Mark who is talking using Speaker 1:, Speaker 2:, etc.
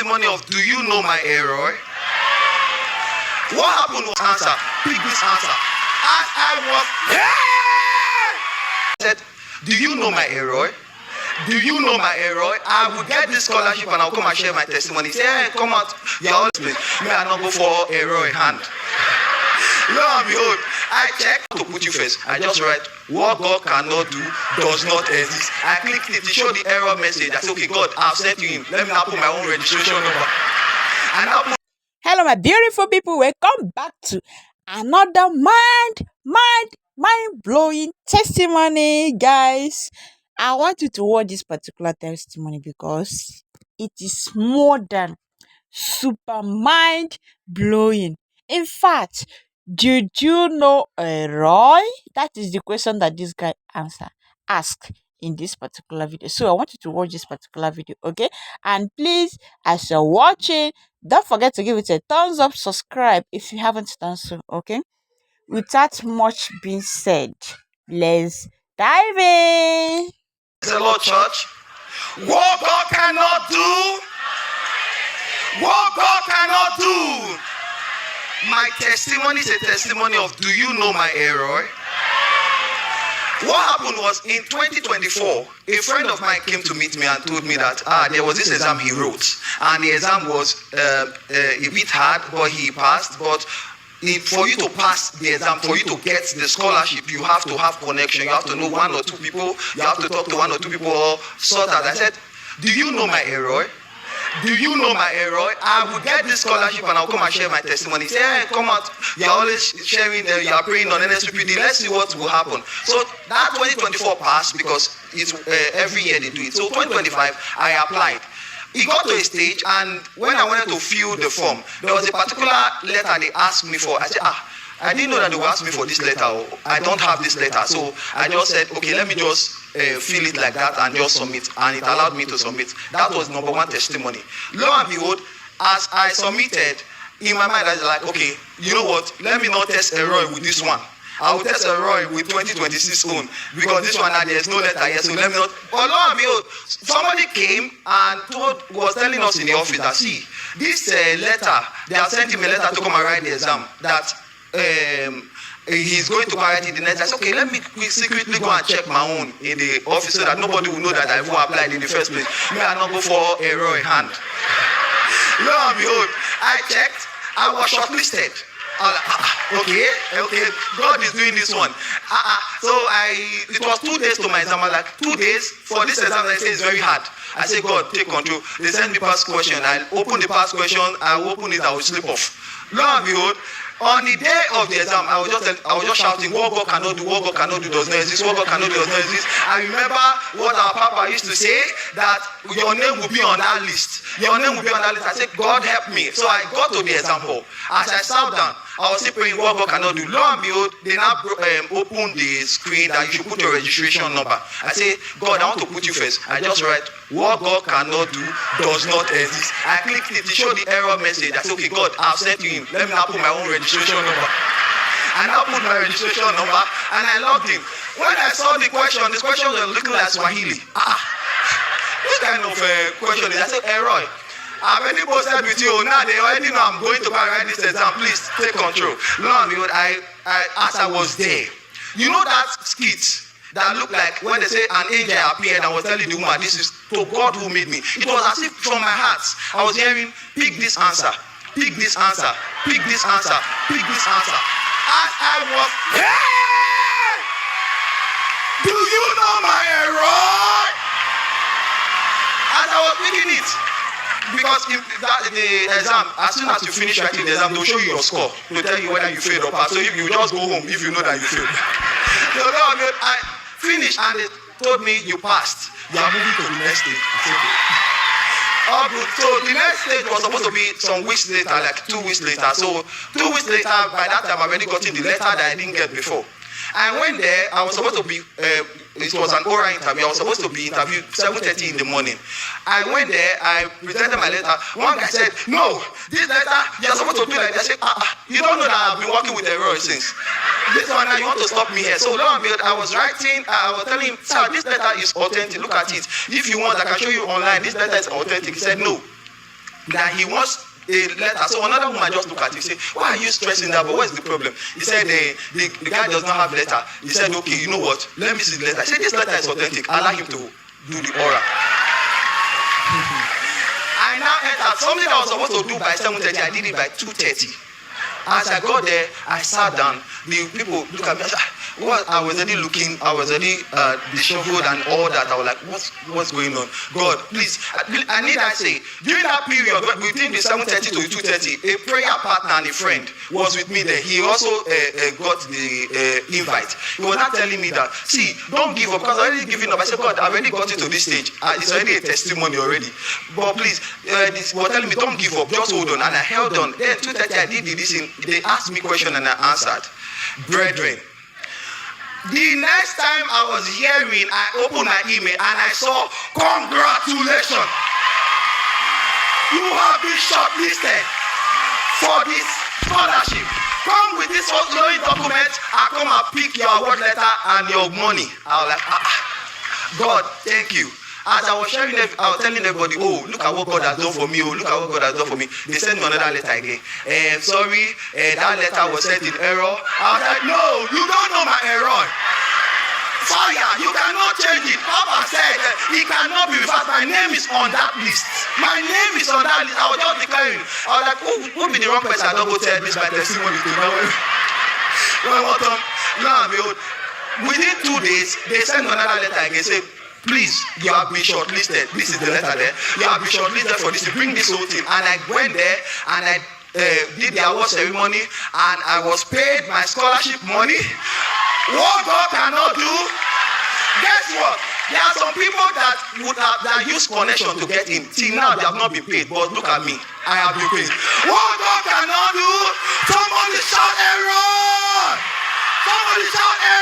Speaker 1: testimony of do you know my Elroy? What happened was answer. Pick this answer. As I was said, do you know my Elroy? Do you know my Elroy? I will get this scholarship and I'll come and share my testimony. Say, hey, come out. You're always please. Me, I not go for Elroy hand. Lo and behold, I check to put you first. I just write, what God cannot do does not exist. I clicked it to show the error message. I said, okay, God, I've sent you in. Let me now put my own registration number. And now put.
Speaker 2: Hello, my beautiful people. Welcome back to another mind-blowing testimony, guys. I want you to watch this particular testimony because it is more than super mind-blowing. In fact, did you know Roy? That is the question that this guy asked in this particular video. So I want you to watch this particular video, okay? And please, as you're watching, don't forget to give it a thumbs up, subscribe if you haven't done so, okay? Without much being said, let's dive in.
Speaker 1: The Lord Church, what God cannot do, what God cannot do. My testimony is a testimony of do you know my Elroy? What happened was in 2024, a friend of mine came to meet me and told me that there was this exam he wrote, and the exam was a bit hard, but he passed. But for you to pass the exam, for you to get the scholarship, you have to have connection. You have to know one or two people. You have to talk to one or two people or sort out. I said, do you know my Elroy? Do you know my Elroy? I will get this scholarship and I'll come and share my testimony. Say, hey, come out. You're always sharing, you are praying on Nsppd. Let's see what will happen. So that 2024 passed because it's every year they do it. So 2025, I applied. It got to a stage, and when I wanted to fill the form, there was a particular letter they asked me for. I said, I didn't know that they would ask me for this letter. I don't have this letter. So I just said, okay, let me just fill it like that and just submit. And it allowed me to submit. That was number one testimony. Lo and behold, as I submitted, in my mind I was like, okay, you know what? Let me not test Elroy with this one. I will test Elroy with 2026 own, because this one there's no letter here, so let me not. But lo and behold, somebody came and was telling us in the office that, see, this letter, they have sent him a letter to come and write the exam, that he's going to write it the next. I said, okay, let me secretly go and check my own in the office so that nobody will know that I even applied in the first place. Me, I not go for Elroy hand. Lo and behold, I checked, I was shortlisted. Okay, God is doing this one. So it was 2 days to my exam. I was like, 2 days for this exam. I say it's very hard. I say, God, take control. They send me past question. I open the past question. I open it. I will slip off. Lo and behold, on the day of the exam, I was just shouting, what God cannot do, what God cannot do does not exist, what God cannot do does not exist. I remember what our Papa used to say, that your name will be on that list. Your name will be on that list. I said, God help me. So I got to the exam hall. As I sat down, I was still praying what God cannot do. Lo and behold, they now open the screen that you should put your registration number. I say, God, I want to put you first. I just write, what God cannot do does not exist. I clicked it to show the error message. I said, okay, God, I've sent you in. Let me now put my own registration number. I now put my registration number and I logged in. When I saw the questions were looking like Swahili. This kind of question is, I said, hey, Roy, I've already posted with you. Now they already know I'm going to write this exam. Please take control. Lo and behold, as I was there, you know that skit that looked like when they say an angel appeared and was telling the woman, this is to God who made me. It was as if from my heart, I was hearing, pick this answer, pick this answer, pick this answer, pick this answer. As I was, hey! Do you know my Elroy? As I was picking it, because in the exam, as soon as you finish writing the exam, they'll show you your score to tell you whether you failed or passed. So if you just go home if you know that you failed. So I finished and they told me you passed. You are moving to the next stage. I said, okay. All good. So the next stage was supposed to be some weeks later, like 2 weeks later. So 2 weeks later, by that time I already gotten the letter that I didn't get before. I went there. I was supposed to be, it was an oral interview. I was supposed to be interviewed 7:30 in the morning. I went there. I presented my letter. One guy said, no, this letter, you're supposed to do like that. I said, you don't know that I've been working with Elroy since. This one now, you want to stop me here. So lo and behold, I was writing, I was telling him, sir, this letter is authentic. Look at it. If you want, I can show you online. This letter is authentic. He said, no. that he wants a letter. So another woman just look at him, say, why are you stressing that? But what's the problem? He said the guy does not have letter. He said, okay, you know what? Let me see the letter. I said, this letter is authentic. Allow him to do the aura. I now entered something I was supposed to do by 7:30. I did it by 2:30. As I got there, I sat down. The people look at me. I was already disheveled and all that. I was like, what's going on? God, please, I need to say, during that period, between the 7:30 to 2:30, a prayer partner and a friend was with me there. He also got the invite. He was not telling me that, see, don't give up, because I already given up. I said, God, I already got into this stage. It's already a testimony already. But please, he was telling me, don't give up, just hold on. And I held on. Then 2:30, I did this thing. They asked me a question and I answered. Brethren, the next time I was hearing, I opened my email and I saw, congratulations, you have been shortlisted for this scholarship. Come with this following document. I come and pick your award letter and your money. I was like, God, thank you. As I was sharing, I was telling everybody, oh, look at what God has done for me. Oh, look at what God has done for me. They sent me another letter again. Sorry, that letter was sent in error. I was like, no, you don't know my error. Fire, you cannot change it. Papa said it cannot be reversed. My name is on that list. My name is on that list. I was just declaring. I was like, who be the wrong person? I don't go tell this by testimony to now. Within 2 days, they sent another letter again. Say, please, you have been shortlisted. This is the letter there. You have been shortlisted for this. You bring this whole thing. And I went there and I did the award ceremony and I was paid my scholarship money. What God cannot do, guess what? There are some people that use connection to get in. Till now, they have not been paid. But look at me. I have been paid. What God cannot do, somebody shout error! Somebody shout error!